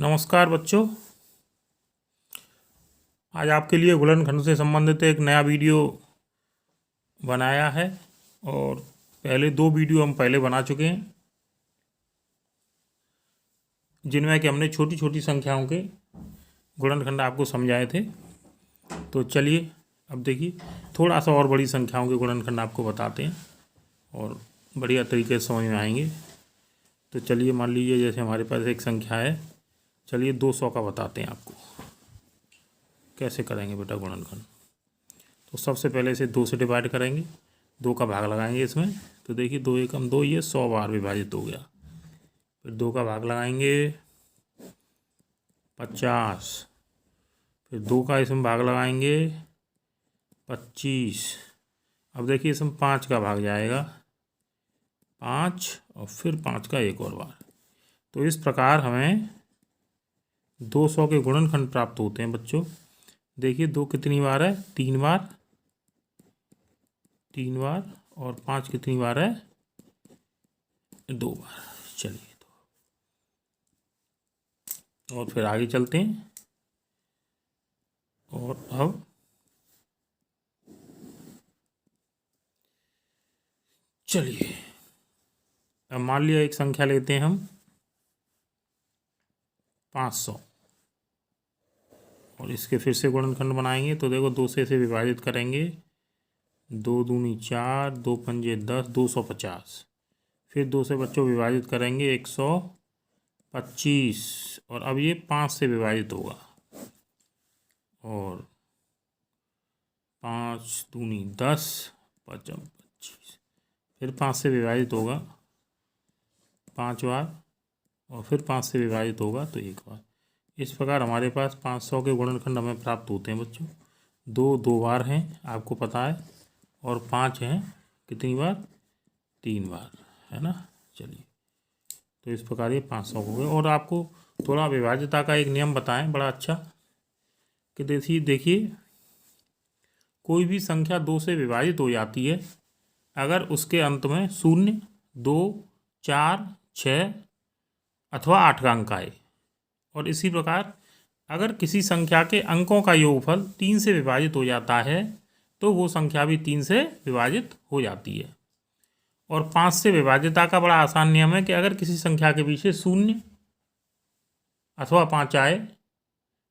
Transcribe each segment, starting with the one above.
नमस्कार बच्चों। आज आपके लिए गुणनखंड से संबंधित एक नया वीडियो बनाया है और पहले दो वीडियो हम पहले बना चुके हैं जिनमें कि हमने छोटी छोटी संख्याओं के गुणनखंड आपको समझाए थे। तो चलिए अब देखिए थोड़ा सा और बड़ी संख्याओं के गुणनखंड आपको बताते हैं और बढ़िया तरीके से समझ में आएंगे। तो चलिए मान लीजिए जैसे हमारे पास एक संख्या है, चलिए 200 का बताते हैं आपको कैसे करेंगे बेटा गुणनखंड। तो सबसे पहले इसे 2 से डिवाइड करेंगे, 2 का भाग लगाएंगे इसमें। तो देखिए 2 एकम 2, ये 100 बार विभाजित हो गया। फिर 2 का भाग लगाएंगे 50, फिर 2 का इसमें भाग लगाएंगे 25। अब देखिए इसमें 5 का भाग जाएगा 5 और फिर 5 का एक और बार। तो इस प्रकार हमें 200 के गुणनखंड प्राप्त होते हैं बच्चों। देखिए 2 कितनी बार है, 3 बार, 3 बार, और 5 कितनी बार है, 2 बार। चलिए तो और फिर आगे चलते हैं। और अब चलिए अब मान लिया एक संख्या लेते हैं हम 500 और इसके फिर से गुणनखंड बनाएंगे। तो देखो 2 से इसे विभाजित करेंगे, 2 दूनी 4, 2 पंजे 10, 250। फिर 2 से बच्चों विभाजित करेंगे 125 और अब ये 5 से विभाजित होगा और 5 दूनी 10, 5 25। फिर 5 से विभाजित होगा 5 बार और फिर 5 से विभाजित होगा तो 1 बार। इस प्रकार हमारे पास 500 के गुणनखंड हमें प्राप्त होते हैं बच्चों। 2 बार हैं आपको पता है और 5 हैं कितनी बार, 3 बार, है ना। चलिए तो इस प्रकार ये 500 हो गए। और आपको थोड़ा विभाज्यता का एक नियम बताएं बड़ा अच्छा कि देखिए कोई भी संख्या 2 से विभाजित हो जाती है अगर उसके अंत में 0, 2, 4, 6 अथवा 8 का अंक आए। और इसी प्रकार अगर किसी संख्या के अंकों का योगफल 3 से विभाजित हो जाता है तो वो संख्या भी 3 से विभाजित हो जाती है। और 5 से विभाज्यता का बड़ा आसान नियम है कि अगर किसी संख्या के पीछे 0 अथवा 5 आए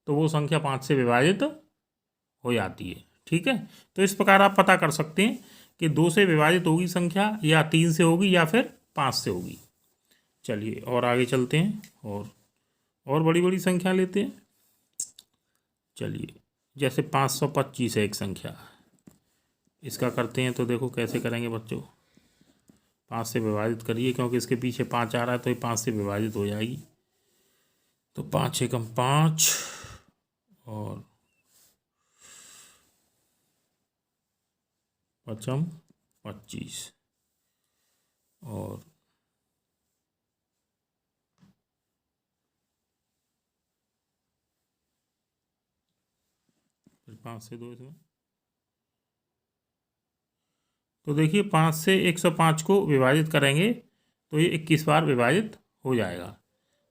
तो वो संख्या 5 से विभाजित हो जाती है। ठीक है, तो इस प्रकार आप पता कर सकते हैं कि 2 से विभाजित होगी संख्या या 3 से होगी या फिर 5 से होगी। चलिए और आगे चलते हैं और बड़ी बड़ी संख्या लेते हैं। चलिए जैसे 525 है एक संख्या, इसका करते हैं। तो देखो कैसे करेंगे बच्चों, 5 से विभाजित करिए क्योंकि इसके पीछे 5 आ रहा है तो ये 5 से विभाजित हो जाएगी। तो 5 एकम 5 और 5 25 और 5 से 2 इसमें। तो देखिए 5 से 105 को विभाजित करेंगे तो ये 21 बार विभाजित हो जाएगा।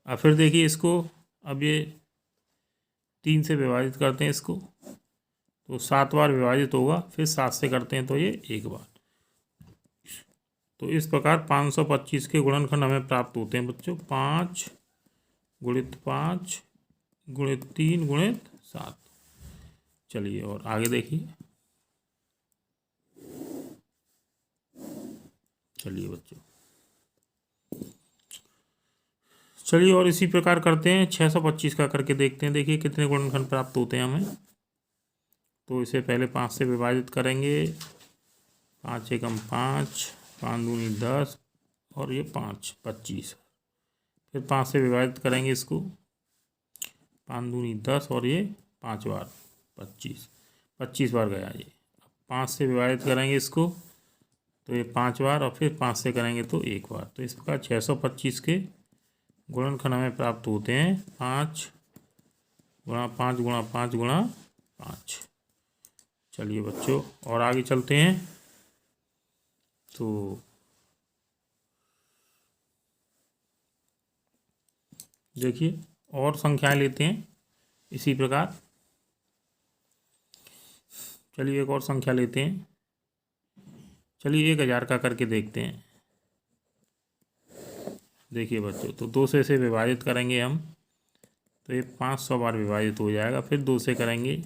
अब फिर देखिए इसको, अब ये 3 से विभाजित करते हैं इसको तो 7 बार विभाजित होगा। फिर 7 से करते हैं तो ये 1 बार। तो इस प्रकार 525 के गुणनखंड हमें प्राप्त होते हैं बच्चों। 5 गुणित 5 गुणित 3 गुणित 7। चलिए और आगे देखिए। चलिए बच्चों, चलिए और इसी प्रकार करते हैं 625 का करके देखते हैं। देखिए कितने गुणनखंड प्राप्त होते हैं हमें। तो इसे पहले 5 से विभाजित करेंगे, 5 एकम 5, 5 दूनी 10 और ये 5 25। फिर 5 से विभाजित करेंगे इसको, 5 दूनी 10 और ये 5 बार 25 बार गया ये। 5 से विभाजित करेंगे इसको तो ये 5 बार और फिर 5 से करेंगे तो 1 बार। तो इस प्रकार 625 के गुणनखंड हमें प्राप्त होते हैं 5 गुणा 5 गुणा 5 गुणा 5। चलिए बच्चों और आगे चलते हैं। तो देखिए और संख्याएं लेते हैं इसी प्रकार। चलिए एक और संख्या लेते हैं। चलिए 1000 का करके देखते हैं। देखिए बच्चों, तो 2 से इसे विभाजित करेंगे हम तो ये 500 बार विभाजित हो जाएगा। फिर 2 से करेंगे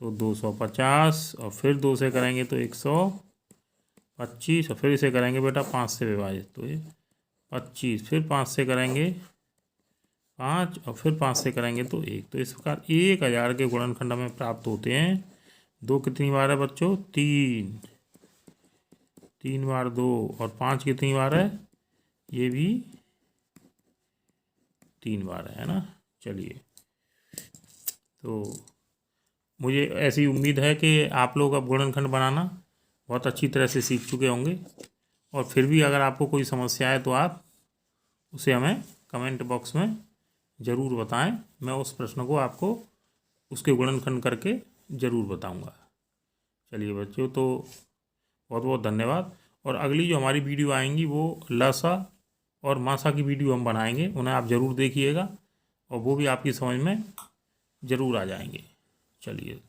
तो 250, और फिर 2 से करेंगे तो 125, और फिर इसे करेंगे बेटा 5 से विभाजित तो ये 25, फिर 5 से करेंगे 5, और फिर 5 से करेंगे तो 1। तो इस प्रकार 1000 के गुणनखंड हमें प्राप्त होते हैं। 2 कितनी बार है बच्चों? 3 बार 2, और 5 कितनी बार है? ये भी 3 बार है ना। चलिए, तो मुझे ऐसी उम्मीद है कि आप लोग अब गुणनखंड बनाना बहुत अच्छी तरह से सीख चुके होंगे। और फिर भी अगर आपको कोई समस्या है तो आप उसे हमें कमेंट बॉक्स में ज़रूर बताएं। मैं उस प्रश्न को आपको उसके गुणनखंड करके ज़रूर बताऊंगा। चलिए बच्चों, तो बहुत बहुत धन्यवाद। और अगली जो हमारी वीडियो आएंगी वो लसा और मासा की वीडियो हम बनाएंगे, उन्हें आप ज़रूर देखिएगा और वो भी आपकी समझ में ज़रूर आ जाएंगे। चलिए।